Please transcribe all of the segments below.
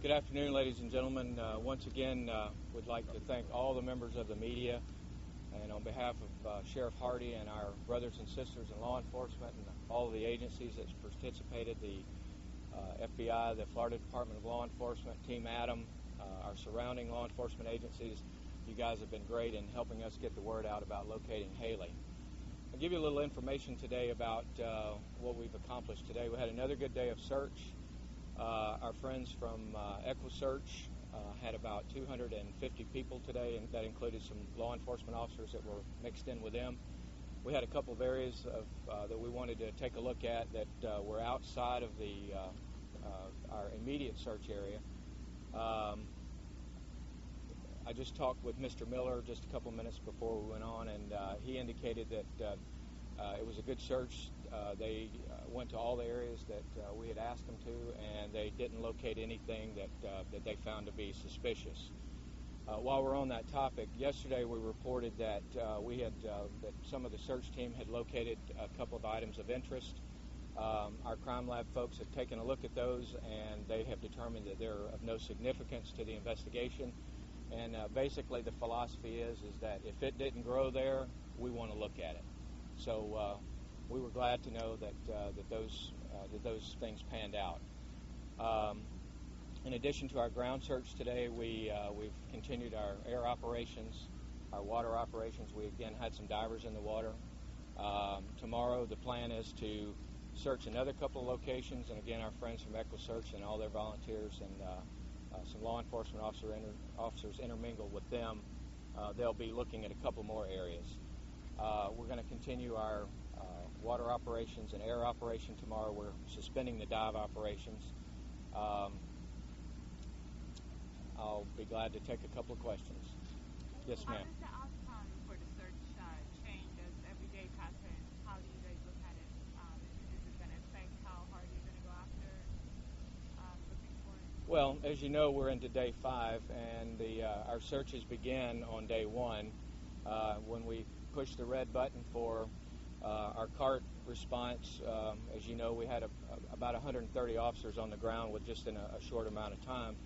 Good afternoon, ladies and gentlemen. Once again, would like to thank all the members of the media, and on behalf of Sheriff Haleigh and our brothers and sisters in law enforcement and all of the agencies that participated, the FBI, the Florida Department of Law Enforcement, Team Adam, our surrounding law enforcement agencies, you guys have been great in helping us get the word out about locating Haleigh. I'll give you a little information today about what we've accomplished today. We had another good day of search. Our friends from EquiSearch had about 250 people today, and that included some law enforcement officers that were mixed in with them. We had a couple of areas that we wanted to take a look at that were outside of our immediate search area. I just talked with Mr. Miller just a couple minutes before we went on, and he indicated that it was a good search. They went to all the areas that we had asked them to, and they didn't locate anything that they found to be suspicious. While we're on that topic, yesterday we reported that that some of the search team had located a couple of items of interest. Our crime lab folks have taken a look at those, and they have determined that they're of no significance to the investigation. And basically the philosophy is that if it didn't grow there, we want to look at it. So we were glad to know that those things panned out. In addition to our ground search today, we've continued our air operations, our water operations. We again had some divers in the water. Tomorrow the plan is to search another couple of locations, and again our friends from EquiSearch and all their volunteers and some law enforcement officers intermingle with them. They'll be looking at a couple more areas. We're going to continue our water operations and air operation tomorrow. We're suspending the dive operations. I'll be glad to take a couple of questions. Yes, ma'am. How does the outcome for the search change as every day passes? How do you guys look at it? Is it going to affect how hard you're going to go after looking for it? Well, as you know, we're into day 5, and our searches began on day 1 when we pushed the red button for our CART response. As you know, we had about 130 officers on the ground with just in a short amount of time,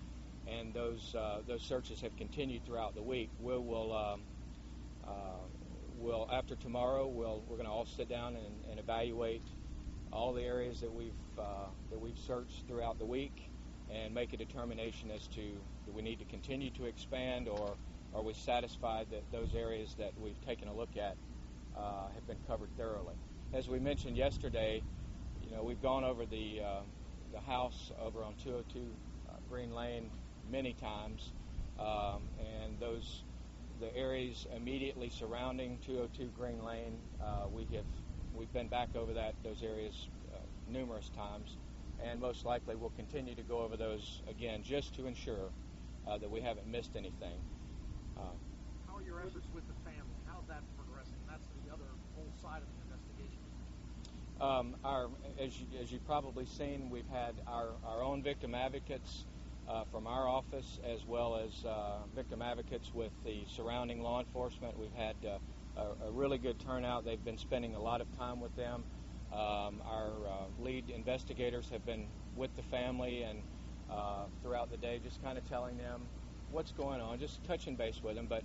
and those searches have continued throughout the week. We'll after tomorrow, we're going to all sit down and evaluate all the areas that we've searched throughout the week and make a determination as to do we need to continue to expand, or are we satisfied that those areas that we've taken a look at have been covered thoroughly. As we mentioned yesterday, we've gone over the house over on 202 Green Lane many times, and the areas immediately surrounding 202 Green Lane, we've been back over those areas numerous times, and most likely we'll continue to go over those again just to ensure that we haven't missed anything. How are your efforts with the family? How's that progressing? That's the other whole side of the investigation. As you've probably seen, we've had our own victim advocates from our office, as well as victim advocates with the surrounding law enforcement. We've had a really good turnout. They've been spending a lot of time with them. Our lead investigators have been with the family and throughout the day, just kind of telling them what's going on, just touching base with them. But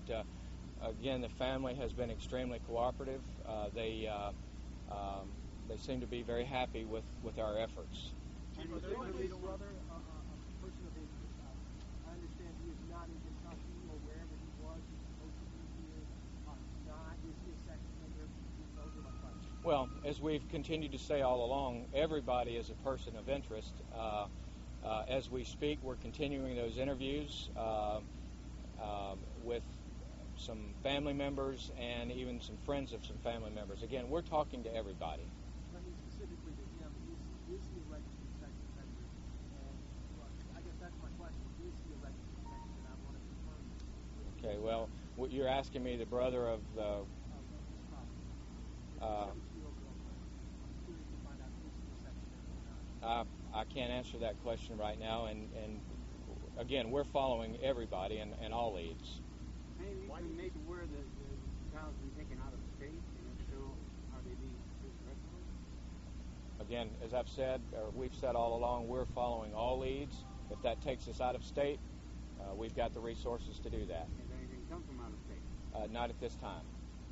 again, the family has been extremely cooperative. They seem to be very happy with our efforts. And the brother, a person of interest. I understand he is not in Kentucky or wherever he was. He's supposed to be here. Not. Is he a sex offender? Those are my questions. Well, as we've continued to say all along, everybody is a person of interest. As we speak, we're continuing those interviews with some family members and even some friends of some family members. Again, we're talking to everybody. I mean, specifically to him, is he a registered sex offender? And I guess that's my question. Is he a registered sex offender? I want to confirm. Okay, well, you're asking me the brother of the... I can't answer that question right now, and again, we're following everybody and all leads. Maybe you can make aware that the child's been taken out of the state, and if so, are they being treated regularly? Again, as I've said, or we've said all along, we're following all leads, If that takes us out of state, we've got the resources to do that. Has anything come from out of state? Not at this time.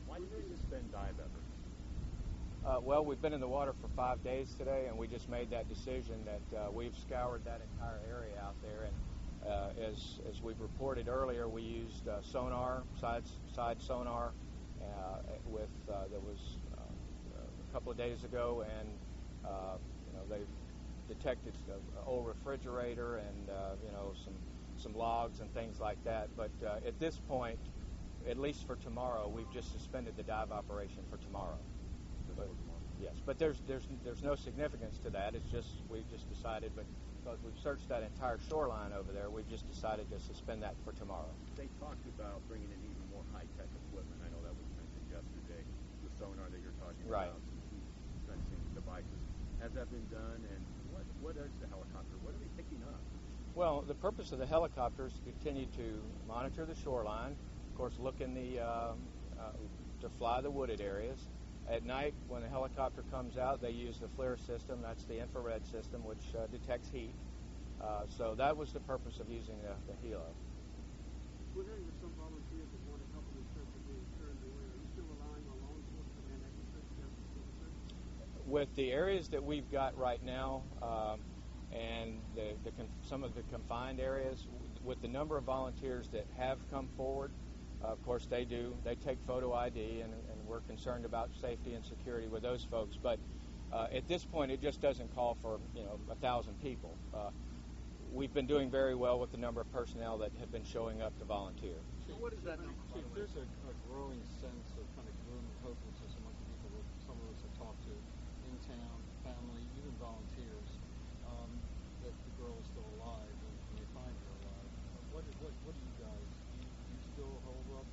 Why did you suspend dive efforts? Well, we've been in the water for 5 days today, and we just made that decision that we've scoured that entire area out there. And as we've reported earlier, we used sonar, side sonar, that was a couple of days ago, and they detected an old refrigerator and some logs and things like that. But at this point, at least for tomorrow, we've just suspended the dive operation for tomorrow. Yes, but there's no significance to that. It's just we just decided, but because we've searched that entire shoreline over there, we've just decided to suspend that for tomorrow. They talked about bringing in even more high-tech equipment. I know that was mentioned yesterday. The sonar that you're talking Right. about, some sensing devices. Has that been done? And what is the helicopter? What are they picking up? Well, the purpose of the helicopter is to continue to monitor the shoreline. Of course, look in to fly the wooded areas. At night, when the helicopter comes out, they use the FLIR system. That's the infrared system, which detects heat. So that was the purpose of using the helo. We're hearing that some volunteers that want to help in the search are being turned away. Are you still relying on law enforcement and experts to search? With the areas that we've got right now, and some of the confined areas, with the number of volunteers that have come forward, of course they take photo ID, and we're concerned about safety and security with those folks. But at this point, it just doesn't call for 1,000 people. We've been doing very well with the number of personnel that have been showing up to volunteer. So what is that number? Chief, there's a growing sense of kind of gloom and hopelessness among the people that some of us have talked to in town, family, even volunteers, that the girl is still alive and they find her alive. What do you guys, do you still hold up?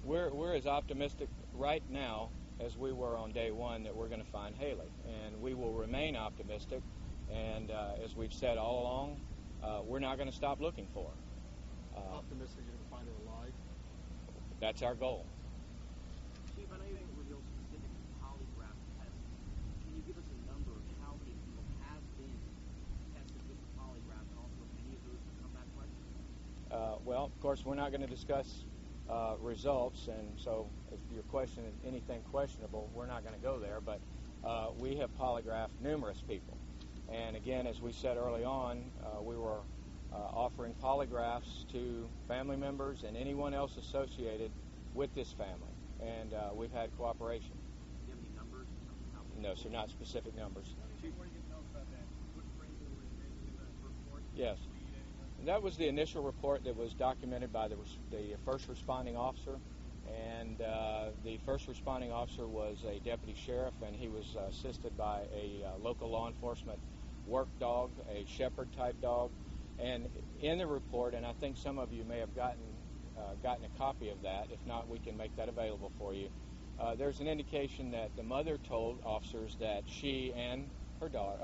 We're as optimistic right now as we were on day one that we're going to find Haleigh, and we will remain optimistic. And as we've said all along, we're not going to stop looking for her. Optimistic you're going to find her alive? That's our goal. Chief, I know you didn't reveal specific polygraph tests. Can you give us a number of how many people have been tested with the polygraph, and also if any of those have come back questionable? Well, of course, we're not going to discuss results, and so if your question is anything questionable, we're not going to go there. But we have polygraphed numerous people. And again, as we said early on, we were offering polygraphs to family members and anyone else associated with this family. And we've had cooperation. Do you have any numbers? No, sir, not specific numbers. Chief, what do you know about that footprint that was made in that report? Yes. That was the initial report that was documented by the first responding officer. And the first responding officer was a deputy sheriff, and he was assisted by a local law enforcement work dog, a shepherd type dog. And in the report, and I think some of you may have gotten a copy of that. If not, we can make that available for you. There's an indication that the mother told officers that she and her daughter,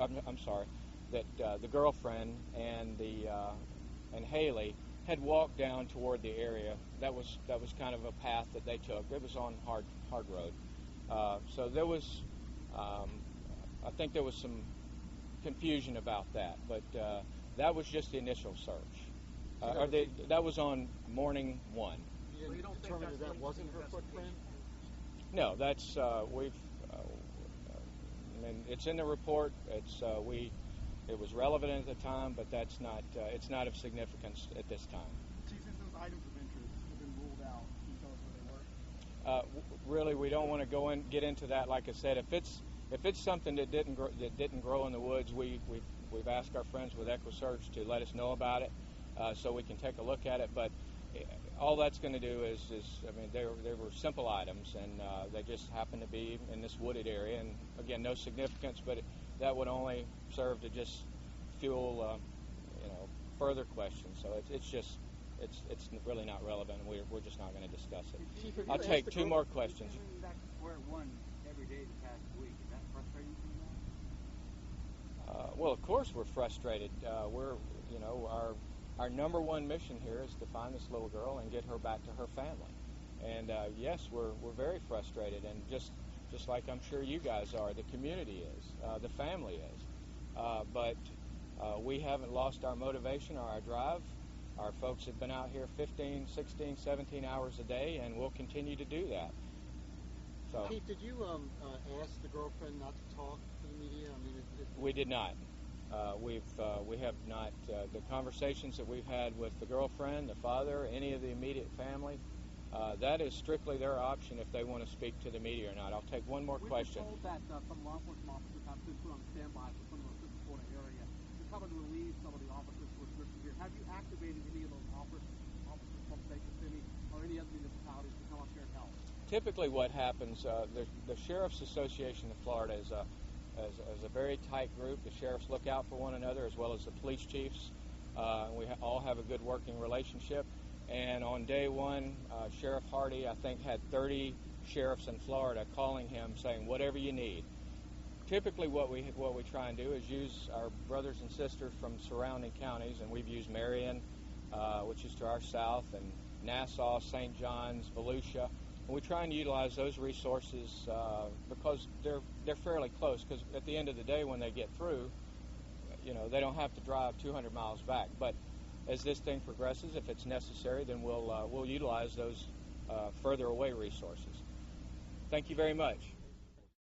that the girlfriend and Haleigh had walked down toward the area. That was kind of a path that they took. It was on hard road. So there was, I think there was some confusion about that, but that was just the initial search. That was on morning one. You didn't determine that wasn't her footprint? No, that's we've. I mean, it's in the report. It was relevant at the time, but that's not. It's not of significance at this time. Chief, since those items of interest have been ruled out, can you tell us where they were? Really, we don't want to get into that. Like I said, if it's something that didn't grow in the woods, we've asked our friends with EchoSearch to let us know about it, so we can take a look at it. But all that's going to do is I mean, they were simple items, and they just happened to be in this wooded area. And again, no significance, but that would only serve to just fuel further questions. So it's really not relevant. We're just not going to discuss it. Chief, have you I'll asked take the two girl- more questions. You've been back to square one every day the past week. Is that frustrating for you now? Well, of course we're frustrated. Our number one mission here is to find this little girl and get her back to her family. And yes, we're very frustrated, and just like I'm sure you guys are, the community is, the family is. But We haven't lost our motivation or our drive. Our folks have been out here 15, 16, 17 hours a day, and we'll continue to do that. So, Pete, did you ask the girlfriend not to talk to the media? I mean, we did not. We have not. The conversations that we've had with the girlfriend, the father, any of the immediate family, that is strictly their option if they want to speak to the media or not. I'll take one more question. We've been told that some law enforcement officers have been put on standby for some of the Central Florida area to come and relieve some of the officers who are searching here. Have you activated any of those officers from Baker City or any other municipalities to come up here and help? Typically what happens, the Sheriffs Association of Florida is a very tight group. The sheriffs look out for one another as well as the police chiefs. We all have a good working relationship. And on day one, Sheriff Haleigh, I think, had 30 sheriffs in Florida calling him saying, whatever you need. Typically what we try and do is use our brothers and sisters from surrounding counties, and we've used Marion, which is to our south, and Nassau, St. John's, Volusia. And we try and utilize those resources because they're fairly close, because at the end of the day when they get through, they don't have to drive 200 miles back. But as this thing progresses, if it's necessary, then we'll utilize those further away resources. Thank you very much.